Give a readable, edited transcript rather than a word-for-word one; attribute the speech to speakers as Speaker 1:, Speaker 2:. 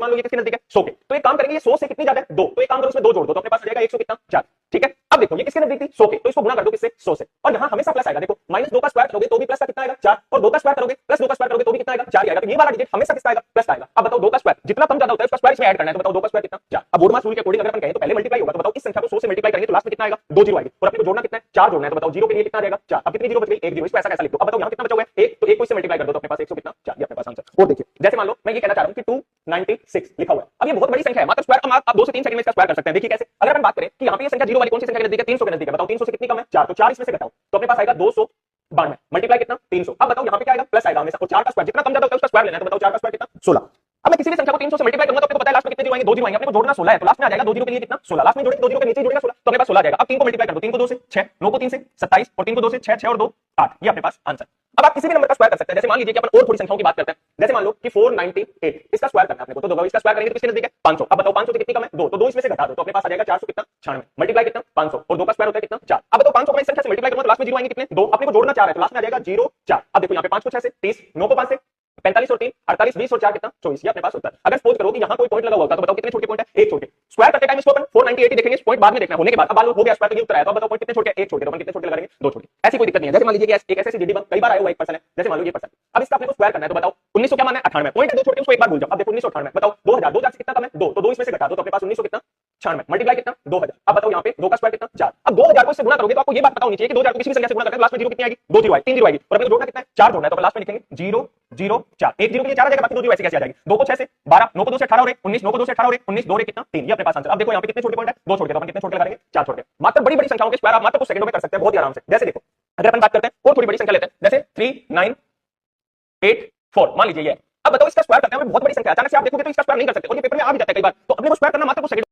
Speaker 1: मान लो ये किसके नजदीक है 100 के, तो एक काम करेंगे ये 100 से कितनी ज्यादा है 2, तो एक काम करो इसमें 2 जोड़ दो तो अपने पास आ जाएगा 100 कितना 4। ठीक है, अब देखो ये किसके नजदीक थी 100 के, तो इसको गुना कर दो किससे 100 से, और यहाँ हमेशा प्लस आएगा। देखो -2 का स्क्वायर करोगे तो भी प्लस का कितना आएगा 4, और 2 का स्क्वायर करोगे प्लस 2 का स्क्वायर करोगे तो भी कितना आएगा 4 आएगा। तो ये वाला डिजिट हमेशा किसका आएगा प्लस आएगा। अब बताओ 2 का स्क्वायर जितना कम ज्यादा होता है उसका स्क्वायर इसमें ऐड करना है, तो बताओ 2 का स्क्वायर कितना 4। अब बोर्ड मास रूल के अकॉर्डिंग अगर अपन कहें तो पहले मल्टीप्लाई होगा, तो बताओ इस संख्या को 100 से मल्टीप्लाई करेंगे तो लास्ट में कितना आएगा 2 जीरो आएगी, और अपने को जोड़ना कितना है 4 जोड़ना है, तो बताओ जीरो के लिए कितना रहेगा 4। अब कितनी जीरो बच गई 1 जीरो, इसको ऐसा कैसा लिख दो। अब बताओ यहाँ कितना बचा हुआ है 1, तो 1 को इससे मल्टीप्लाई कर दो तो अपने पास 100 कितना 4, ये अपने पास आंसर। और देखिए जैसे मान लो मैं ये कहना चाह रहा हूं कि 296 लिखा हुआ है, अब ये बहुत बड़ी संख्या है, मात्र स्क्वायर आप 2 से 3 सेकंड में इसका स्क्वायर कर सकते हैं। देखिए कैसे, अगर अपन बात करें कि यहाँ पे ये संख्या जीरो वाली कौन सी संख्या के नजदीक है 300 के नजदीक है, बताओ 300 से कितनी कम है 4, तो 4 इसमें से घटाओ तो अपने पास आएगा 292 मल्टीप्लाई कितना 300। अब बताओ यहाँ पे क्या आएगा प्लस आएगा हमेशा, और 4 का स्क्वायर जितना कम ज्यादा होता है उसका स्क्वायर लेना है, तो बताओ 4 का स्क्वायर कितना 16। अब मैं किसी भी संख्या को 300 से मल्टीप्लाई करूंगा तो आपको पता है लास्ट में कितने जीरो आएंगे 2 जीरो आएंगे, अपने को जोड़ना 16 है तो लास्ट में आ जाएगा 2 जीरो के लिए कितना 16, लास्ट में जोड़ेंगे 2 जीरो के नीचे जोड़ेगा 16 तो अपने पास 16 आ जाएगा। अब 3 को मल्टीप्लाई कर दो, 3 को 2 से 6, 9 को 3 से 27, और 3 को 2 से 6, 6 और 2 8, ये अपने पास आंसर। अब आप किसी भी नंबर का स्क्वायर कर सकते हैं, जैसे मान लीजिए कि अपन और थोड़ी संख्याओं की बात करते हैं, जैसे मान लो कि 498 इसका स्क्वायर करना है अपने को, तो दोगे इसका स्क्वायर करेंगे तो किसके नजदीक है 500। अब बताओ 500 से कितनी कम है 2, तो 2 इसमें से घटा दो तो अपने पास आ जाएगा 400 कितना 96 मल्टीप्लाई कितना 500, और 2 का स्क्वायर होता है कितना 4। अब बताओ 500 को मैं इस संख्या से मल्टीप्लाई करूंगा तो लास्ट में जीरो आएंगे कितने 2, अपने को जोड़ना 4 है तो लास्ट में आ जाएगा 0 4। अब देखो यहाँ पे 5 को 6 से 30, 9 को 5 से 45 और 3 48, 20 और 4 कितना 24, ये अपने पास होता है। अगर सपोज करो कि यहाँ कोई पॉइंट लगा हुआ होता तो बताओ कितने छोटे पॉइंट है एक छोड़ के, स्क्वायर करते टाइम इसको अपन 498 देखेंगे, पॉइंट बाद में देखना होने के बाद। अब मान लो हो गया स्क्वायर तो ये उत्तर आया, तो बताओ पॉइंट कितने छोड़ के एक छोड़ के, तो अपन कितने छोड़ के लगाएंगे 2 छोड़ के, ऐसी कोई दिक्कत नहीं है। जैसे मान लीजिए कि एक ऐसे जीडी कई बार आया हुआ एक पर्सन है, जैसे मान लो ये पर्सन, अब इसका अपने को स्क्वायर करना है तो बताओ 1900 क्या मानना है 98 पॉइंट है 2 छोड़ के उसको एक बार भूल जाओ। अब देखो 1998 बताओ 2000, 2000 से कितना कम है 2, तो 2 इसमें से घटा दो तो अपने पास 1900 कितना 96 मल्टीप्लाई कितना 2000। अब बताओ यहाँ पे 2 का स्क्वायर कितना 4। अब 2000 को इससे गुणा करोगे तो आपको ये बात पता होनी चाहिए कि 2000 को किसी भी संख्या से गुणा करके लास्ट में जीरो कितनी आएगी 2 जीरो आएगी 3 जीरो आएगी, और अपने को जोड़ना कितना है 4 जोड़ना है, तो लास्ट में लिखेंगे 0 0 4, एक जीरो के लिए 4 आ जाएगा, बाकी 2 जीरो ऐसे कैसे आ जाएगी। 2 को 6 से 12, 9 को 2 से 18 और 19, 9 को 2 से 18 और 19 2 रे कितना 3, ये अपने पास आंसर। अब देखो यहाँ पे कितने छोटे पॉइंट है 2 छोड़ के, तो अपन कितने छोड़ के लगाएंगे 4 छोड़ के। मात्र बड़ी बड़ी संख्याओं के स्क्वायर आप मात्र कुछ सेकंडों में कर सकते हैं बहुत ही आराम से। जैसे देखो अगर अपन बात करते हैं और थोड़ी बड़ी संख्या लेते हैं, जैसे 3984 मान लीजिए ये, अब बताओ इसका स्क्वायर करते हैं बहुत बड़ी संख्या, अचानक से आप देखोगे तो इसका स्क्वायर नहीं कर सकते, और ये पेपर में आ भी जाता है कई बार, तो अपने को स्क्वायर करना मात्र कुछ सेकंड